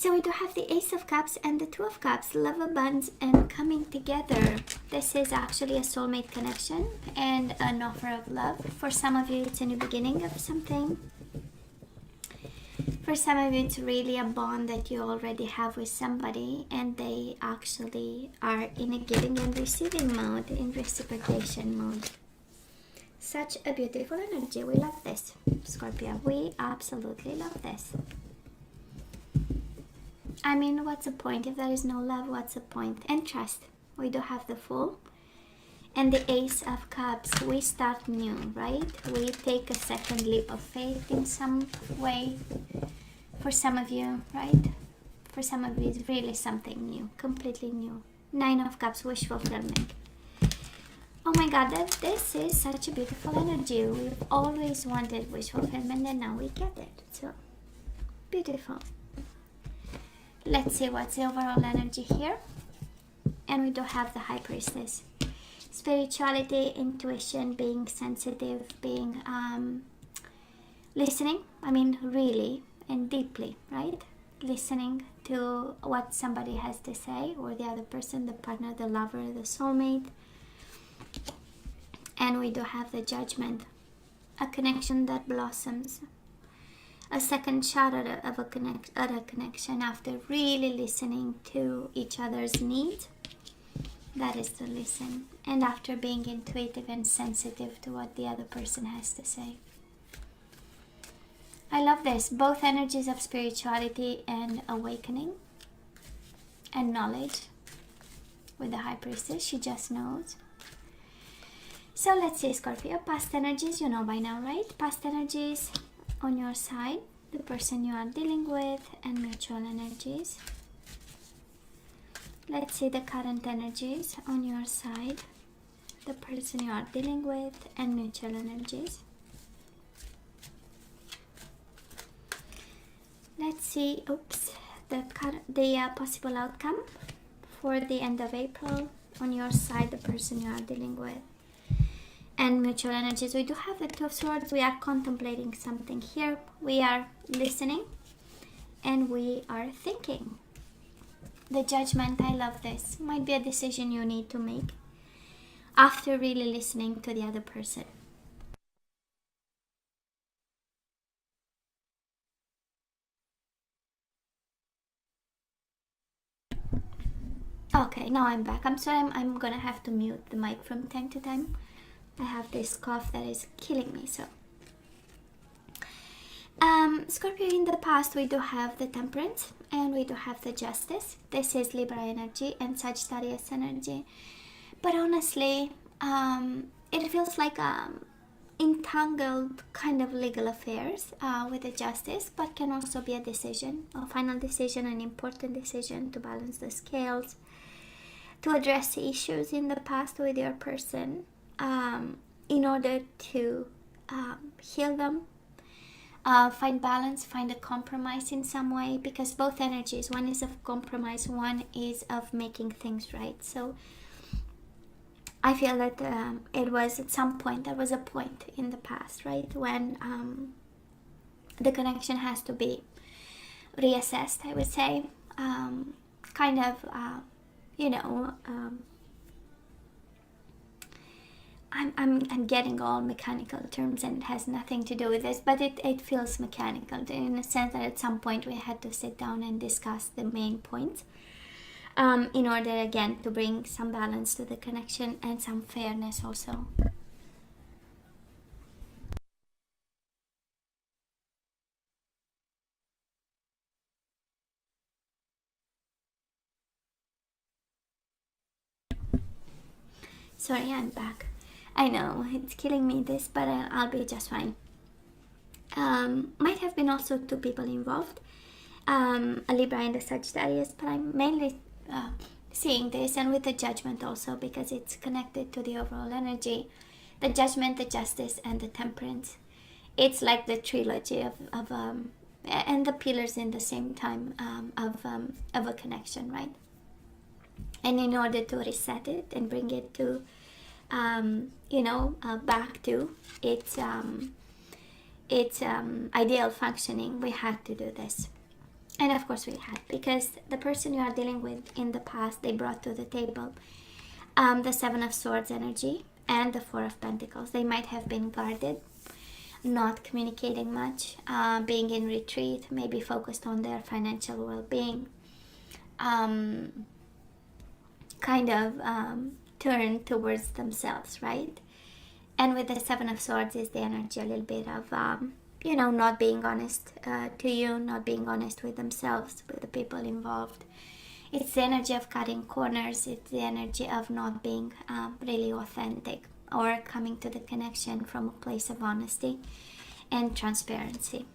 So we do have the Ace of Cups and the Two of Cups, love abundance and coming together. This is actually a soulmate connection and an offer of love. For some of you, it's a new beginning of something. For some of you, it's really a bond that you already have with somebody, and they actually are in a giving and receiving mode, in reciprocation mode. Such a beautiful energy. We love this, Scorpio. We absolutely love this. I mean, what's the point? If there is no love, what's the point? And trust. We do have the Fool and the Ace of Cups. We start new, right? We take a second leap of faith in some way. For some of you, right? For some of you, it's really something new, completely new. Nine of Cups, wish fulfillment. Oh my God, this is such a beautiful energy. We've always wanted wish fulfillment, and now we get it. So beautiful. Let's see what's the overall energy here. And we do have the High Priestess. Spirituality, intuition, being sensitive, being listening. I mean, really and deeply, right? Listening to what somebody has to say, or the other person, the partner, the lover, the soulmate. And we do have the Judgment, a connection that blossoms, a second shot at a connection after really listening to each other's needs. That is to listen, and after being intuitive and sensitive to what the other person has to say. I love this, both energies of spirituality and awakening and knowledge. With the High Priestess, she just knows. So let's see, Scorpio, past energies, you know by now, right? Past energies on your side, the person you are dealing with, and mutual energies. Let's see the current energies on your side, the person you are dealing with, and mutual energies. Let's see, the possible outcome for the end of April on your side, the person you are dealing with, and mutual energies. We do have the Two of Swords. We are contemplating something here. We are listening and we are thinking. The Judgment, I love this. Might be a decision you need to make after really listening to the other person. Okay, now I'm back. I'm sorry, I'm gonna have to mute the mic from time to time. I have this cough that is killing me, so. Scorpio, in the past we do have the Temperance and we do have the Justice. This is Libra energy and Sagittarius energy. But honestly, it feels like entangled kind of legal affairs with the Justice, but can also be a decision, a final decision, an important decision to balance the scales, to address issues in the past with your person, in order to heal them, find balance, find a compromise in some way, because both energies, one is of compromise, one is of making things right. So I feel that it was at some point, there was a point in the past, right, when the connection has to be reassessed, I would say, kind of, you know, I'm getting all mechanical terms, and it has nothing to do with this, but it feels mechanical in the sense that at some point we had to sit down and discuss the main points, in order again to bring some balance to the connection and some fairness also. Sorry, I'm back. I know, it's killing me this, but I'll be just fine. Might have been also two people involved, a Libra and a Sagittarius, but I'm mainly seeing this, and with the Judgment also, because it's connected to the overall energy. The Judgment, the Justice, and the Temperance. It's like the trilogy of and the pillars in the same time, of a connection, right? And in order to reset it and bring it to you know, back to its ideal functioning, we had to do this. And of course we had, because the person you are dealing with in the past, they brought to the table the Seven of Swords energy and the Four of Pentacles. They might have been guarded, not communicating much, being in retreat, maybe focused on their financial well-being, kind of turned towards themselves, right? And with the Seven of Swords is the energy a little bit of you know, not being honest to you, not being honest with themselves, with the people involved. It's the energy of cutting corners. It's the energy of not being really authentic, or coming to the connection from a place of honesty and transparency.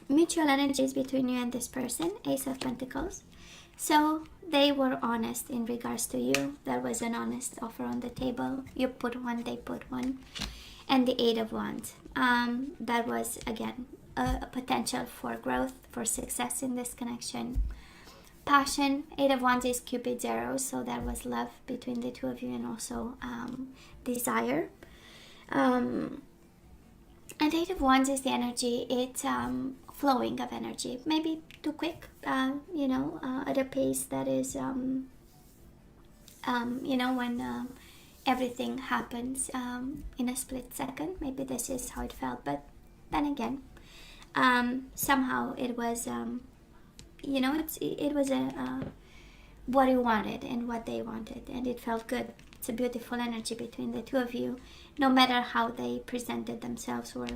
Mutual energies between you and this person, Ace of Pentacles. So they were honest in regards to you. There was an honest offer on the table. You put one, they put one. And the Eight of Wands. That was, again, a potential for growth, for success in this connection. Passion. Eight of Wands is Cupid's arrow, so there was love between the two of you, and also desire. And Eight of Wands is the energy. It's flowing of energy. Maybe too quick, you know, at a pace that is, you know, when everything happens in a split second. Maybe this is how it felt, but then again, somehow it was, you know, it was what you wanted and what they wanted, and it felt good. It's a beautiful energy between the two of you, no matter how they presented themselves, or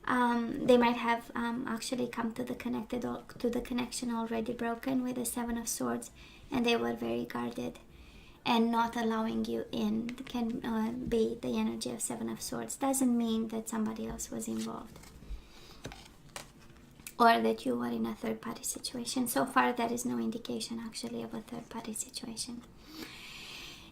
they might have actually come to the connection already broken with the Seven of Swords, and they were very guarded and not allowing you in. Can be the energy of Seven of Swords. Doesn't mean that somebody else was involved, or that you were in a third-party situation. So far, there is no indication actually of a third-party situation.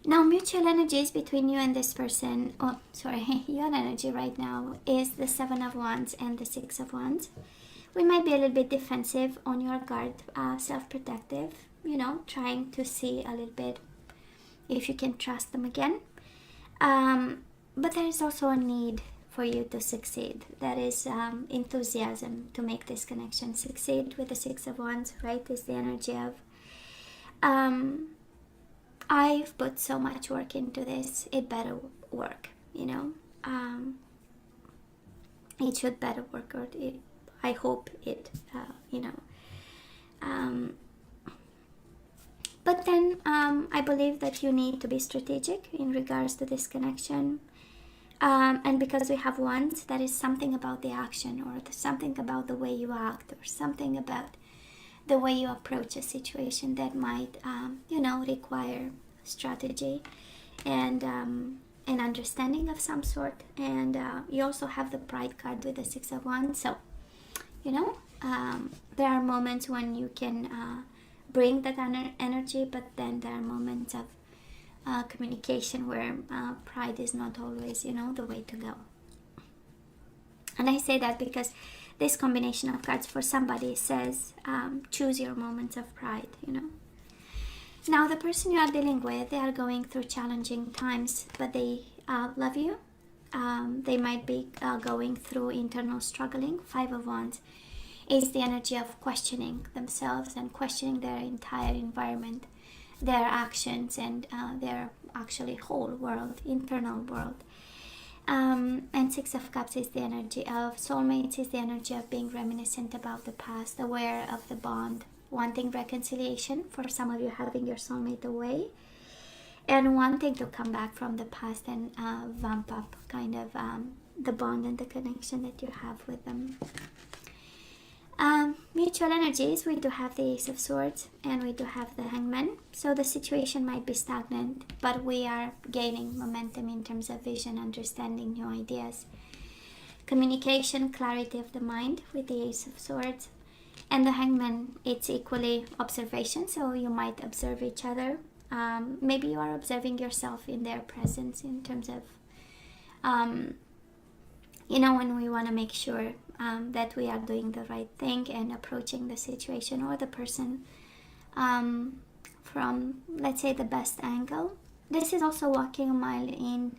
Now, mutual energies between you and this person, oh, sorry, your energy right now is the Seven of Wands and the Six of Wands. We might be a little bit defensive, on your guard, self-protective, you know, trying to see a little bit if you can trust them again. But there is also a need for you to succeed. There is enthusiasm to make this connection succeed with the Six of Wands, right? Is the energy of I've put so much work into this, it better work, you know. It should better work, or I hope it, you know. But then I believe that you need to be strategic in regards to this connection. And because we have Wands, there is something about the action, or something about the way you act, or something about the way you approach a situation that might, you know, require strategy and an understanding of some sort. And you also have the Pride card with the Six of Wands. So, you know, there are moments when you can bring that energy, but then there are moments of communication where pride is not always, you know, the way to go. And I say that because this combination of cards for somebody says choose your moments of pride, you know. Now, the person you are dealing with, they are going through challenging times, but they love you. They might be going through internal struggling. Five of Wands is the energy of questioning themselves and questioning their entire environment, their actions, and their actually whole world, internal world. And Six of Cups is the energy of soulmates, is the energy of being reminiscent about the past, aware of the bond, wanting reconciliation, for some of you having your soulmate away, and wanting to come back from the past and vamp up kind of the bond and the connection that you have with them. Mutual energies, we do have the Ace of Swords and we do have the Hangman. So the situation might be stagnant, but we are gaining momentum in terms of vision, understanding, new ideas, communication, clarity of the mind with the Ace of Swords. And the Hangman, it's equally observation, so you might observe each other. Maybe you are observing yourself in their presence, in terms of, you know, when we want to make sure that we are doing the right thing and approaching the situation or the person from, let's say, the best angle. This is also walking a mile in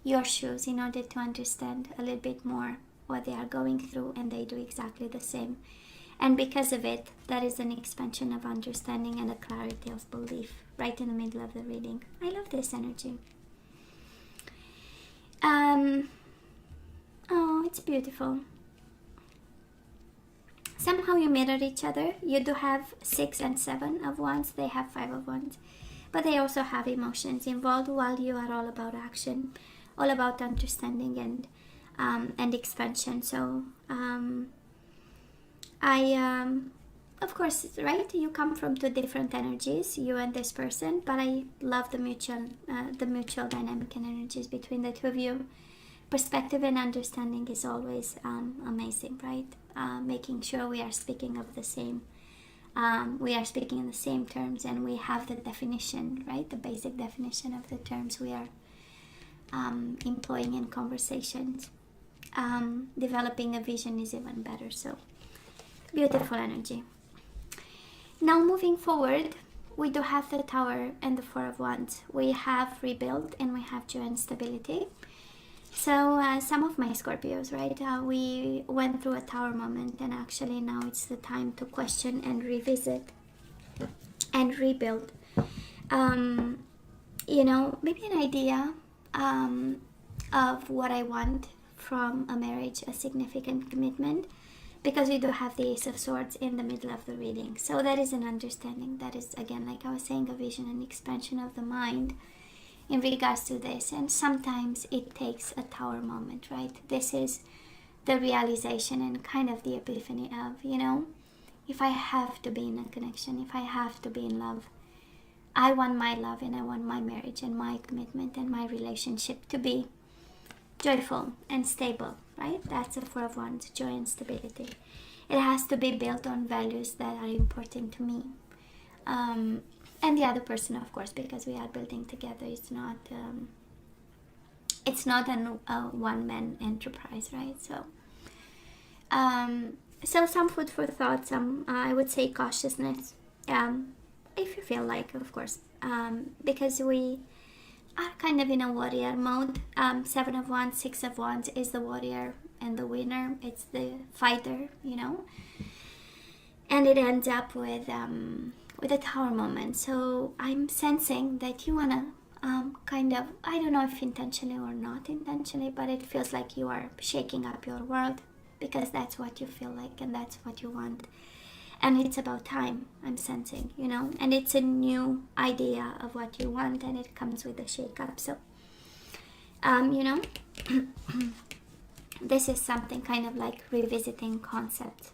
your shoes in order to understand a little bit more what they are going through, and they do exactly the same. And because of it, that is an expansion of understanding and a clarity of belief right in the middle of the reading. I love this energy. Oh, it's beautiful. Somehow you mirror each other. You do have 6 and 7 of wands. They have 5 of wands. But they also have emotions involved, while you are all about action, all about understanding and expansion. So of course, right, you come from 2 different energies, you and this person, but I love the mutual dynamic and energies between the 2 of you. Perspective and understanding is always amazing, right? Making sure we are speaking of the same, we are speaking in the same terms, and we have the definition, right? The basic definition of the terms we are employing in conversations. Developing a vision is even better. So beautiful energy. Now moving forward, we do have the Tower and the 4 of Wands. We have rebuild and we have joy and stability. So some of my Scorpios, right, we went through a Tower moment, and actually now it's the time to question and revisit and rebuild. You know, maybe an idea of what I want from a marriage, a significant commitment, because we do have the Ace of Swords in the middle of the reading. So that is an understanding. That is, again, like I was saying, a vision and expansion of the mind in regards to this. And sometimes it takes a Tower moment, right? This is the realization and kind of the epiphany of, you know, if I have to be in a connection, if I have to be in love, I want my love and I want my marriage and my commitment and my relationship to be joyful and stable, right? That's a 4 of Wands, joy and stability. It has to be built on values that are important to me. And the other person, of course, because we are building together. It's not a one-man enterprise, right? So so some food for thought, some I would say cautiousness, if you feel like, of course, because we are kind of in a warrior mode. 7 of Wands, 6 of Wands is the warrior and the winner. It's the fighter, you know, and it ends up with a Tower moment. So I'm sensing that you wanna kind of, I don't know if intentionally or not intentionally, but it feels like you are shaking up your world, because that's what you feel like and that's what you want. And it's about time, I'm sensing, you know, and it's a new idea of what you want, and it comes with a shake-up. So, you know, this is something kind of like revisiting concepts.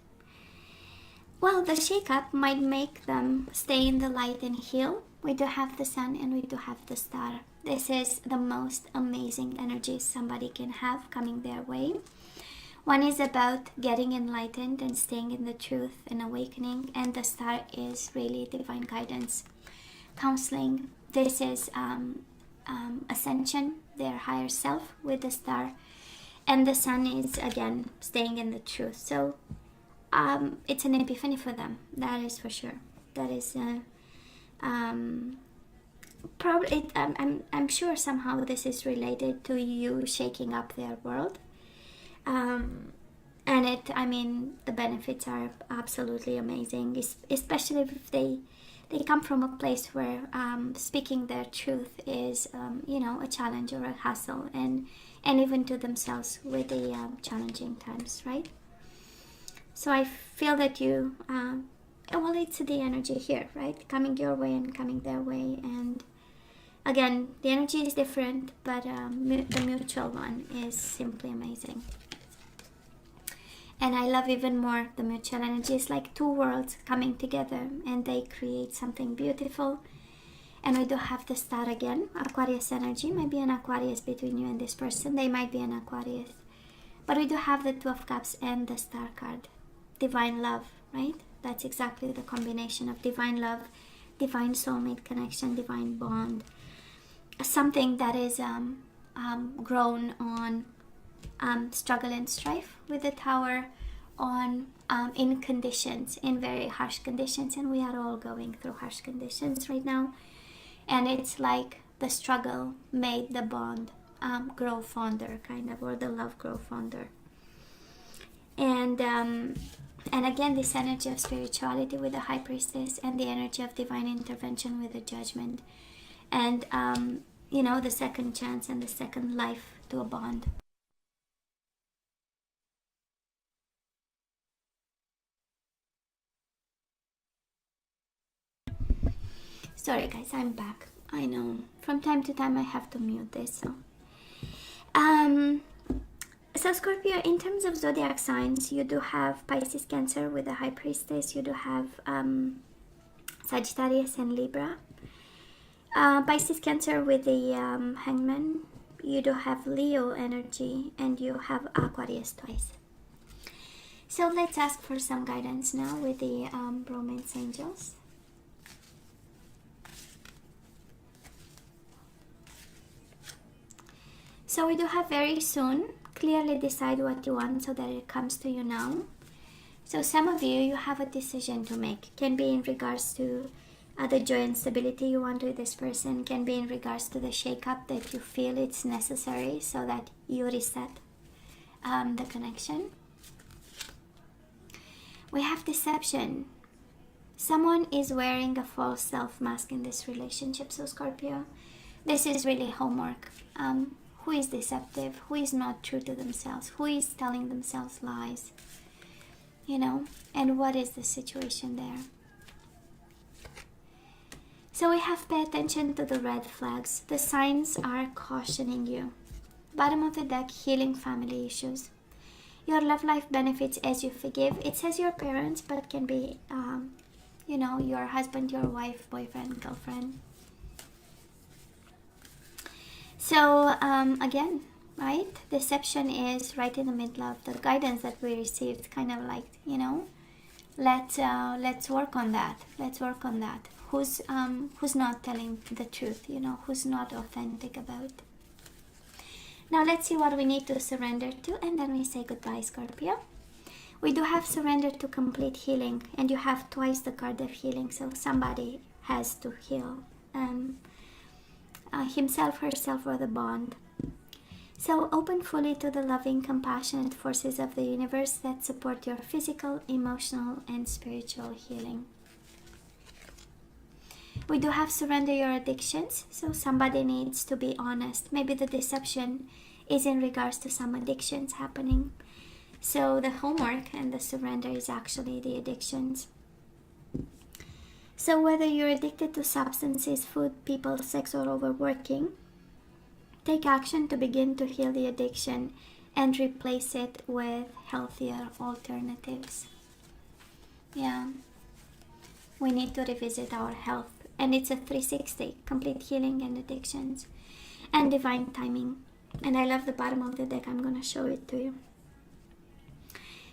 Well, the shake-up might make them stay in the light and heal. We do have the Sun and we do have the Star. This is the most amazing energy somebody can have coming their way. One is about getting enlightened and staying in the truth and awakening, and the Star is really divine guidance, counseling. This is ascension, their higher self with the Star, and the Sun is again staying in the truth. So it's an epiphany for them, that is for sure. That is probably I'm sure somehow this is related to you shaking up their world. And I mean, the benefits are absolutely amazing, especially if they come from a place where speaking their truth is, you know, a challenge or a hassle, and even to themselves with the challenging times, right? So I feel that you, well, it's the energy here, right? Coming your way and coming their way, and again, the energy is different, but the mutual one is simply amazing. And I love even more the mutual energy. It's like 2 worlds coming together and they create something beautiful. And we do have the Star again, Aquarius energy. Might be an Aquarius between you and this person. They might be an Aquarius. But we do have the 2 of Cups and the Star card. Divine love, right? That's exactly the combination of divine love, divine soulmate connection, divine bond. Something that is grown on struggle and strife with the Tower, on in conditions, in very harsh conditions, and we are all going through harsh conditions right now, and it's like the struggle made the bond grow fonder, kind of, or the love grow fonder. And again, this energy of spirituality with the High Priestess, and the energy of divine intervention with the Judgment, and you know, the second chance and the second life to a bond. Sorry guys, I'm back. I know from time to time I have to mute this. So Scorpio, in terms of zodiac signs, you do have Pisces, Cancer with the High Priestess. You do have Sagittarius and Libra. Pisces, Cancer with the Hangman. You do have Leo energy, and you have Aquarius twice. So let's ask for some guidance now with the romance angels. So we do have very soon. Clearly decide what you want so that it comes to you now. So some of you have a decision to make. Can be in regards to the joy and stability you want with this person. Can be in regards to the shake-up that you feel it's necessary so that you reset the connection. We have deception. Someone is wearing a false self mask in this relationship. So Scorpio, this is really homework. Who is deceptive? Who is not true to themselves? Who is telling themselves lies? You know, and what is the situation there? So we have pay attention to the red flags. The signs are cautioning you. Bottom of the deck, healing family issues. Your love life benefits as you forgive. It says your parents, but can be, you know, your husband, your wife, boyfriend, girlfriend. So again, right, deception is right in the middle of the guidance that we received, kind of like, you know, let's work on that. Let's work on that. Who's not telling the truth, you know, who's not authentic about. Now let's see what we need to surrender to, and then we say goodbye, Scorpio. We do have surrender to complete healing, and you have twice the card of healing, so somebody has to heal. Himself, herself, or the bond. So open fully to the loving, compassionate forces of the universe that support your physical, emotional, and spiritual healing. We do have surrender your addictions. So somebody needs to be honest. Maybe the deception is in regards to some addictions happening. So the homework and the surrender is actually the addictions. So whether you're addicted to substances, food, people, sex, or overworking, take action to begin to heal the addiction and replace it with healthier alternatives. Yeah, we need to revisit our health, and it's a 360, complete healing and addictions and divine timing. And I love the bottom of the deck. I'm going to show it to you.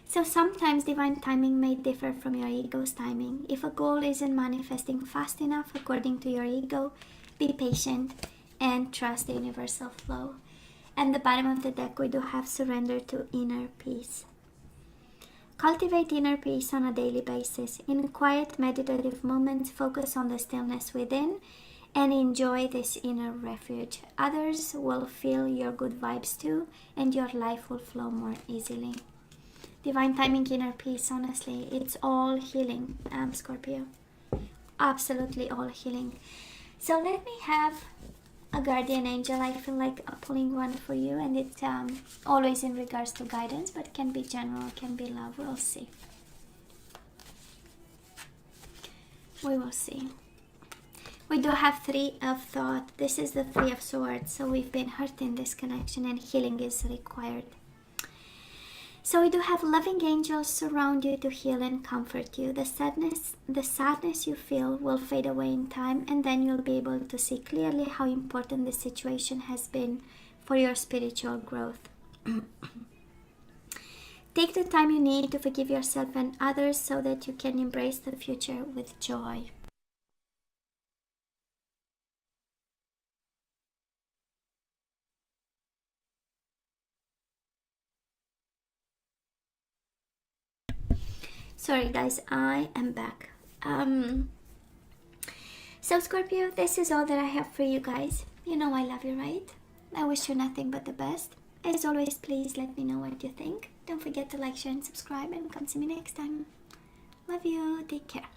So sometimes divine timing may differ from your ego's timing. If a goal isn't manifesting fast enough according to your ego, be patient and trust the universal flow. And the bottom of the deck, we do have surrender to inner peace. Cultivate inner peace on a daily basis. In quiet meditative moments, focus on the stillness within and enjoy this inner refuge. Others will feel your good vibes too, and your life will flow more easily. Divine timing, inner peace, honestly, it's all healing, Scorpio. Absolutely all healing. So let me have a guardian angel. I feel like pulling one for you, and it's always in regards to guidance, but can be general, can be love. We'll see. We will see. We do have Three of Thought. This is the Three of Swords. So we've been hurt in this connection, and healing is required. So we do have loving angels surround you to heal and comfort you. The sadness you feel will fade away in time, and then you'll be able to see clearly how important this situation has been for your spiritual growth. Take the time you need to forgive yourself and others so that you can embrace the future with joy. Sorry guys, I am back. So Scorpio, this is all that I have for you guys. You know I love you, right? I wish you nothing but the best. As always, please let me know what you think. Don't forget to like, share, and subscribe, and come see me next time. Love you. Take care.